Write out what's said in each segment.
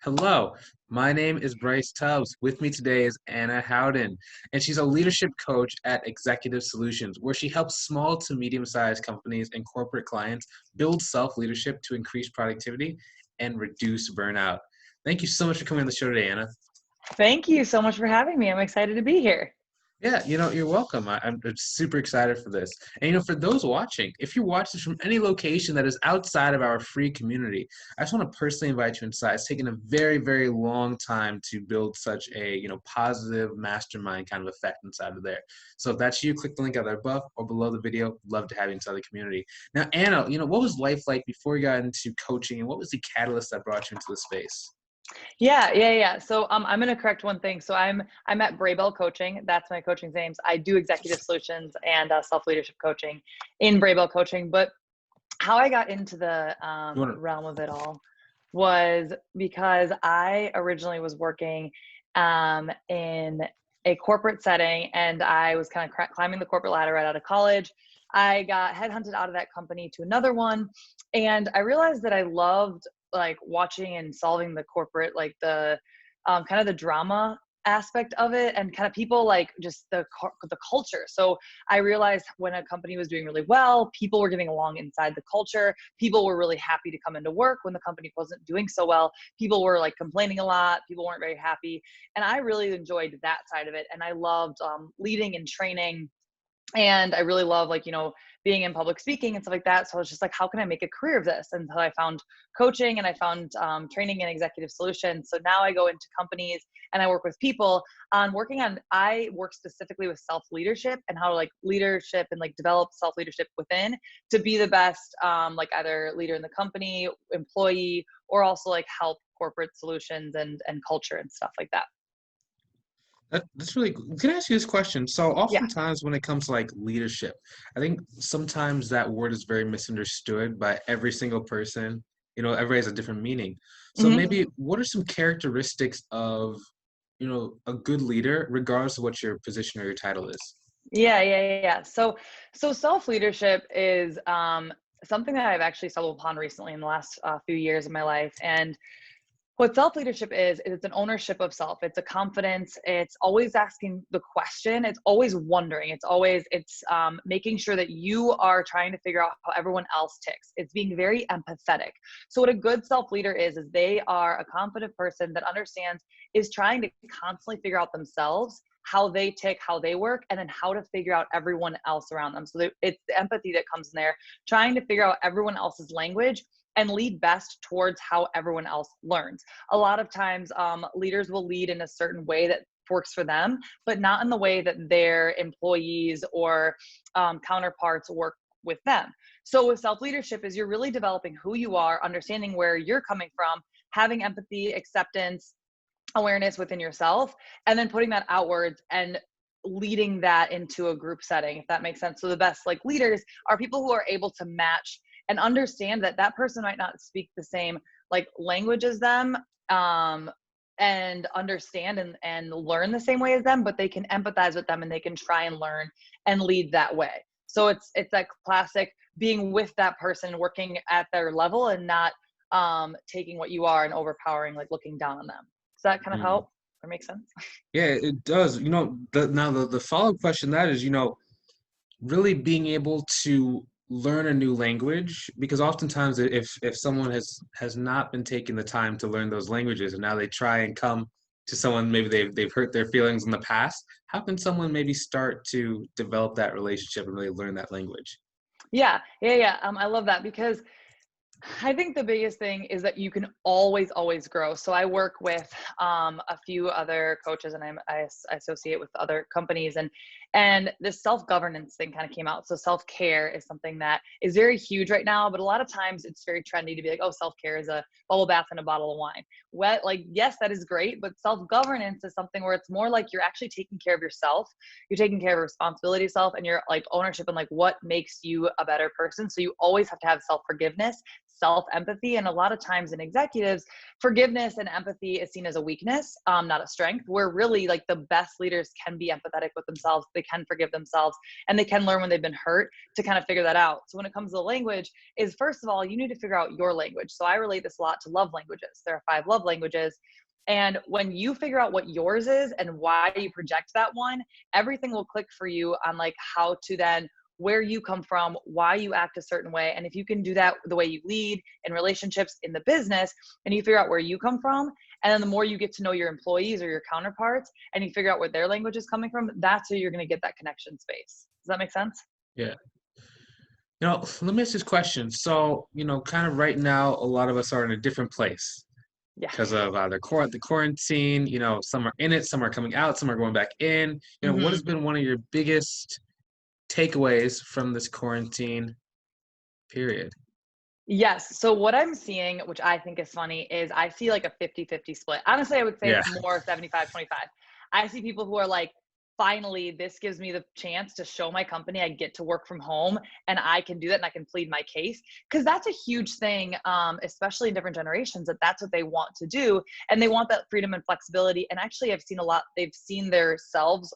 Hello, my name is Bryce Tubbs. With me today is Anna Houden, and she's a leadership coach at Executive Solutions, where she helps small to medium-sized companies and corporate clients build self-leadership to increase productivity and reduce burnout. Thank you so much for coming on the show today, Anna. Thank you so much for having me. I'm excited to be here. Yeah, you're welcome. I'm super excited for this. And, for those watching, if you watch this from any location that is outside of our free community, I just want to personally invite you inside. It's taken a very, very long time to build such a, positive mastermind kind of effect inside of there. So if that's you, click the link either above or below the video. Love to have you inside the community. Now, Anna, what was life like before you got into coaching, and what was the catalyst that brought you into the space? Yeah. So I'm gonna correct one thing. So I'm at Braybell Coaching. That's my coaching's names. I do executive solutions and self-leadership coaching in Braybell Coaching. But how I got into the realm of it all was because I originally was working in a corporate setting, and I was kind of climbing the corporate ladder right out of college. I got headhunted out of that company to another one, and I realized that I loved like watching and solving the corporate, like the kind of the drama aspect of it, and kind of people like just the culture. So I realized when a company was doing really well, people were getting along inside the culture. People were really happy to come into work. When the company wasn't doing so well, people were like complaining a lot. People weren't very happy. And I really enjoyed that side of it. And I loved leading and training. And I really love being in public speaking and stuff like that. So I was just like, how can I make a career of this? And so I found coaching, and I found training in executive solutions. So now I go into companies and I work with people I work specifically with self-leadership and how to leadership and develop self-leadership within to be the best, either leader in the company, employee, or also help corporate solutions and culture and stuff like that. That's really cool. Can I ask you this question? So Yeah. oftentimes when it comes to leadership, I think sometimes that word is very misunderstood by every single person. Everybody has a different meaning. So Mhm. maybe what are some characteristics of, a good leader, regardless of what your position or your title is? Yeah. So self-leadership is something that I've actually stumbled upon recently in the last few years of my life. And what self-leadership is it's an ownership of self. It's a confidence. It's always asking the question. It's always wondering. It's making sure that you are trying to figure out how everyone else ticks. It's being very empathetic. So what a good self-leader is they are a confident person that understands, is trying to constantly figure out themselves, how they tick, how they work, and then how to figure out everyone else around them. So it's the empathy that comes in there, trying to figure out everyone else's language and lead best towards how everyone else learns. A lot of times, leaders will lead in a certain way that works for them, but not in the way that their employees or counterparts work with them. So with self-leadership is you're really developing who you are, understanding where you're coming from, having empathy, acceptance, awareness within yourself, and then putting that outwards and leading that into a group setting, if that makes sense. So the best leaders are people who are able to match and understand that that person might not speak the same language as them, and understand and learn the same way as them, but they can empathize with them and they can try and learn and lead that way. So it's that classic being with that person, working at their level, and not taking what you are and overpowering, looking down on them. Does that kind of help or make sense? Yeah, it does. The follow-up question to that is, really being able to learn a new language, because oftentimes if someone has not been taking the time to learn those languages, and now they try and come to someone, maybe they've hurt their feelings in the past, how can someone maybe start to develop that relationship and really learn that language? Yeah. I love that, because I think the biggest thing is that you can always grow. So I work with a few other coaches, and I associate with other companies, and this self-governance thing kind of came out. So self-care is something that is very huge right now, but a lot of times it's very trendy to be like, oh, self-care is a bubble bath and a bottle of wine. Yes, that is great, but self-governance is something where it's more like you're actually taking care of yourself. You're taking care of responsibility of self, and your ownership and what makes you a better person. So you always have to have self-forgiveness, self-empathy. And a lot of times in executives, forgiveness and empathy is seen as a weakness, not a strength, where really like the best leaders can be empathetic with themselves. They can forgive themselves, and they can learn when they've been hurt to kind of figure that out. So when it comes to language, is first of all, you need to figure out your language. So I relate this a lot to love languages. There are 5 love languages. And when you figure out what yours is and why you project that one, everything will click for you on like how to then, where you come from, why you act a certain way. And if you can do that the way you lead in relationships, in the business, and you figure out where you come from, and then the more you get to know your employees or your counterparts and you figure out where their language is coming from, that's where you're going to get that connection space. Does that make sense? Yeah. Let me ask this question. So, kind of right now, a lot of us are in a different place Yeah. because of the quarantine. Some are in it, some are coming out, some are going back in. What has been one of your biggest takeaways from this quarantine period? Yes. So what I'm seeing, which I think is funny, is I see like a 50-50 split. Honestly, I would say Yeah. it's more 75-25. I see people who are like, finally, this gives me the chance to show my company I get to work from home and I can do that and I can plead my case. Because that's a huge thing, especially in different generations, that's what they want to do. And they want that freedom and flexibility. And actually, I've seen a lot, they've seen themselves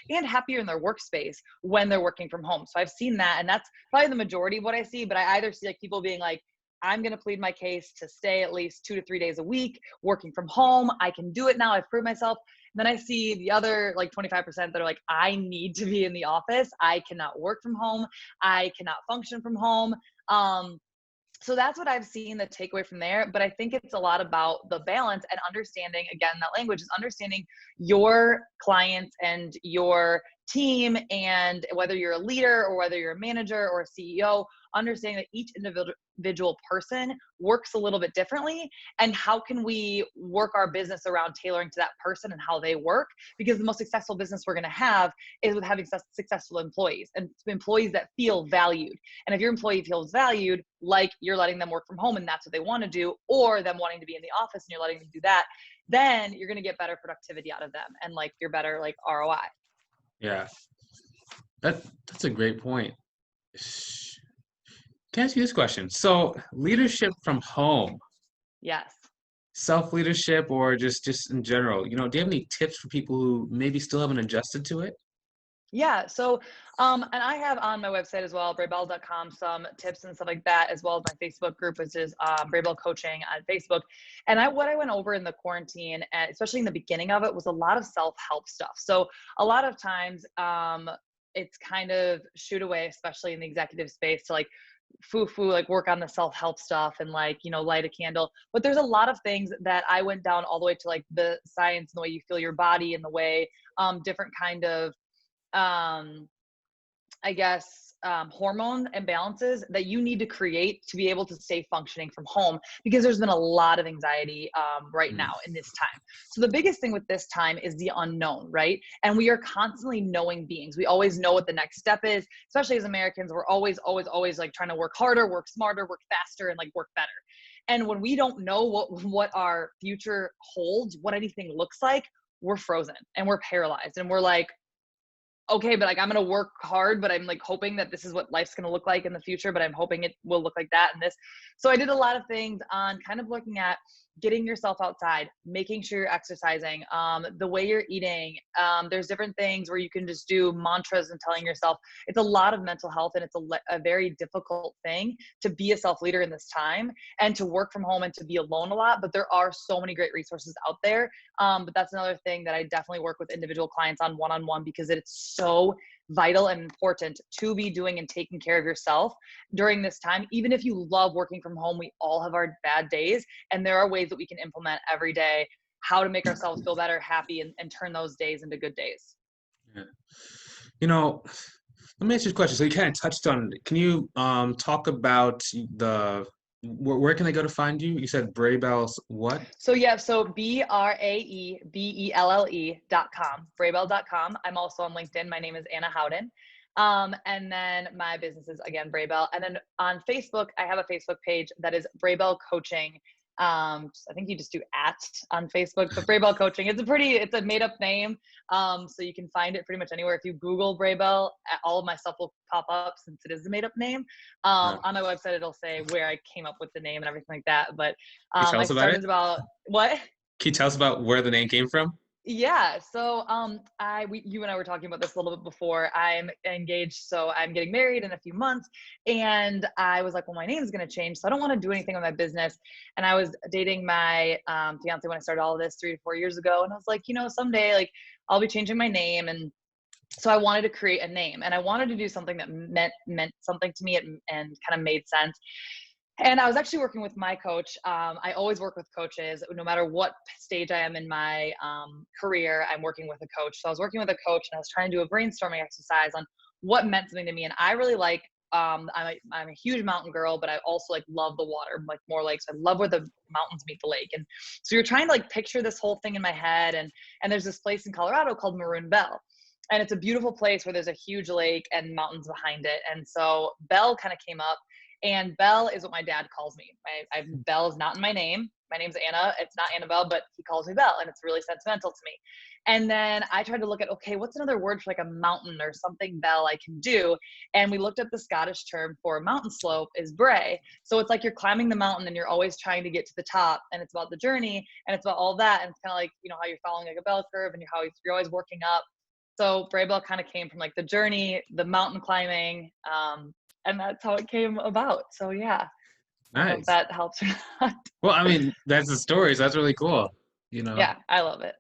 and happier in their workspace when they're working from home. So I've seen that, and that's probably the majority of what I see. But I either see like people being like, I'm going to plead my case to stay at least 2 to 3 days a week working from home. I can do it now. I've proved myself. And then I see the other like 25% that are like, I need to be in the office. I cannot work from home. I cannot function from home. So that's what I've seen, the takeaway from there. But I think it's a lot about the balance and understanding, again, that language is understanding your clients and your team, and whether you're a leader or whether you're a manager or a CEO, understanding that each individual person works a little bit differently, and how can we work our business around tailoring to that person and how they work, because the most successful business we're going to have is with having successful employees and employees that feel valued. And if your employee feels valued, like you're letting them work from home and that's what they want to do, or them wanting to be in the office and you're letting them do that, then you're going to get better productivity out of them and like your better like ROI. Yeah. That's a great point. Can I ask you this question? So, leadership from home, Yes. self-leadership, or just in general, do you have any tips for people who maybe still haven't adjusted to it? Yeah. So, and I have on my website as well, braybell.com, some tips and stuff like that, as well as my Facebook group, which is Braybell Coaching on Facebook. And what I went over in the quarantine, and especially in the beginning of it, was a lot of self-help stuff. So a lot of times, it's kind of shoot away, especially in the executive space, to like foo-foo, like work on the self-help stuff and like, light a candle. But there's a lot of things that I went down all the way to like the science and the way you feel your body and the way different kind of I guess, hormone imbalances that you need to create to be able to stay functioning from home, because there's been a lot of anxiety right Mm. now in this time. So the biggest thing with this time is the unknown, right? And we are constantly knowing beings. We always know what the next step is, especially as Americans. We're always, always, always like trying to work harder, work smarter, work faster, and like work better. And when we don't know what our future holds, what anything looks like, we're frozen and we're paralyzed and we're like, okay, but like I'm gonna work hard, but I'm like hoping that this is what life's gonna look like in the future, but I'm hoping it will look like that and this. So I did a lot of things on kind of looking at getting yourself outside, making sure you're exercising, the way you're eating. There's different things where you can just do mantras and telling yourself. It's a lot of mental health, and it's a very difficult thing to be a self-leader in this time and to work from home and to be alone a lot. But there are so many great resources out there. But that's another thing that I definitely work with individual clients on one-on-one, because it's so vital and important to be doing and taking care of yourself during this time. Even if you love working from home, we all have our bad days, and there are ways that we can implement every day how to make ourselves feel better, happy, and turn those days into good days. Yeah. Let me ask you a question. So you kind of touched on it. Can you talk about where can they go to find you? You said Braybell's what? So yeah, so BRAEBELLE.com, Braybell.com. I'm also on LinkedIn. My name is Anna Houden. And then my business is again Braybell. And then on Facebook, I have a Facebook page that is Braybell Coaching. I think you just do at on Facebook, but Braybell Coaching. It's a made up name. So you can find it pretty much anywhere. If you Google Braybell, all of my stuff will pop up since it is a made up name. Uh, On my website, it'll say where I came up with the name and everything like that. But can you tell I us about it? started about what? Can you tell us about where the name came from? Yeah. So, you and I were talking about this a little bit before. I'm engaged, so I'm getting married in a few months, and I was like, well, my name is going to change, so I don't want to do anything with my business. And I was dating my fiance when I started all of this 3 to 4 years ago, and I was like, someday, like, I'll be changing my name, and so I wanted to create a name, and I wanted to do something that meant something to me and kind of made sense. And I was actually working with my coach. I always work with coaches, no matter what stage I am in my career, I'm working with a coach. So I was working with a coach, and I was trying to do a brainstorming exercise on what meant something to me. And I really like, I'm a huge mountain girl, but I also like love the water, like more lakes. I love where the mountains meet the lake. And so you're trying to like picture this whole thing in my head. And there's this place in Colorado called Maroon Bell. And it's a beautiful place where there's a huge lake and mountains behind it. And so Bell kind of came up. And Belle is what my dad calls me. Belle is not in my name. My name's Anna. It's not Annabelle, but he calls me Belle, and it's really sentimental to me. And then I tried to look at, okay, what's another word for like a mountain or something Belle I can do? And we looked up the Scottish term for mountain slope is bray. So it's like you're climbing the mountain and you're always trying to get to the top, and it's about the journey and it's about all that. And it's kind of like, how you're following like a bell curve and how you're always working up. So Braybell kind of came from like the journey, the mountain climbing, and that's how it came about. So yeah, I don't know if Nice. that helps or not. Well, I mean, that's the stories. That's really cool. Yeah, I love it.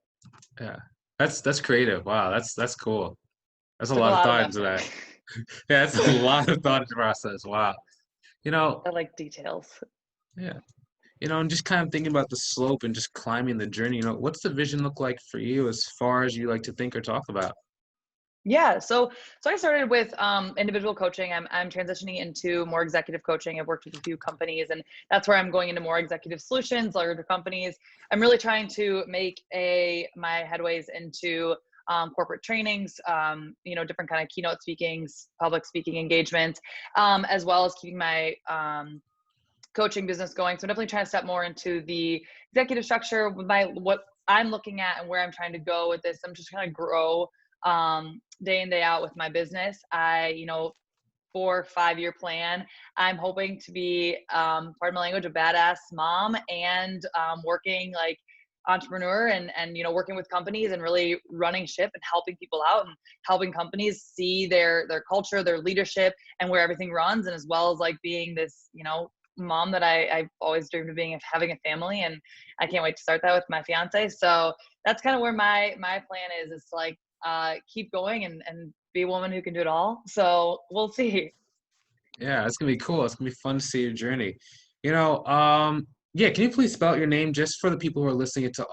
Yeah. That's creative. Wow, that's cool. That's a Took a lot of lot of thought into effort. that. Yeah, that's a lot of thought into process. Wow. You know, I like details. yeah. And just kind of thinking about the slope and just climbing the journey, what's the vision look like for you as far as you like to think or talk about? Yeah, so I started with individual coaching. I'm transitioning into more executive coaching. I've worked with a few companies, and that's where I'm going into more executive solutions, larger companies. I'm really trying to make my headways into corporate trainings, different kind of keynote speakings, public speaking engagements, as well as keeping my coaching business going. So I'm definitely trying to step more into the executive structure with what I'm looking at and where I'm trying to go with this. I'm just trying to grow day in, day out with my business. 4 or 5 year plan. I'm hoping to be, pardon my language, a badass mom and working like entrepreneur and working with companies and really running ship and helping people out and helping companies see their culture, their leadership, and where everything runs, and as well as like being this, mom that I've always dreamed of being, of having a family, and I can't wait to start that with my fiance. So that's kind of where my plan is to like keep going and be a woman who can do it all. So we'll see. Yeah, it's gonna be cool. It's gonna be fun to see your journey. Yeah, can you please spell out your name just for the people who are listening to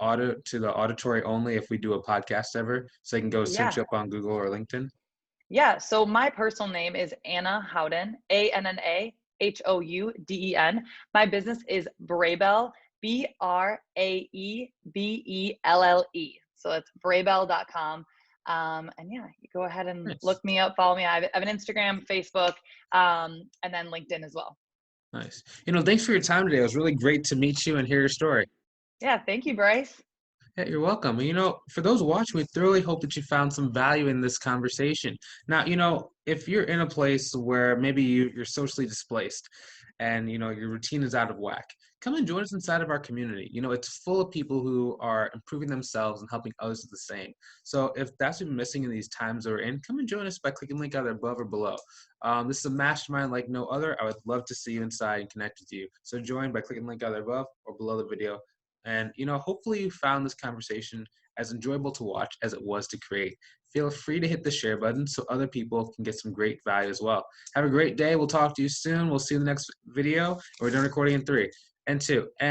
the auditory only if we do a podcast ever, so they can go search Yeah. you up on Google or LinkedIn? Yeah. So my personal name is Anna Houden, ANNAHOUDEN. My business is Braebell, BRAEBELLE. So that's braebell.com. And yeah, you go ahead and Nice. look me up, follow me. I have an Instagram, Facebook, and then LinkedIn as well. Nice. Thanks for your time today. It was really great to meet you and hear your story. Yeah. Thank you, Bryce. Yeah, you're welcome. For those watching, we thoroughly hope that you found some value in this conversation. Now, if you're in a place where maybe you're socially displaced and, your routine is out of whack, come and join us inside of our community. It's full of people who are improving themselves and helping others do the same. So if that's what you're missing in these times we're in, come and join us by clicking the link either above or below. This is a mastermind like no other. I would love to see you inside and connect with you. So join by clicking the link either above or below the video. And, hopefully you found this conversation as enjoyable to watch as it was to create. Feel free to hit the share button so other people can get some great value as well. Have a great day. We'll talk to you soon. We'll see you in the next video. We're done recording in 3 and 2 and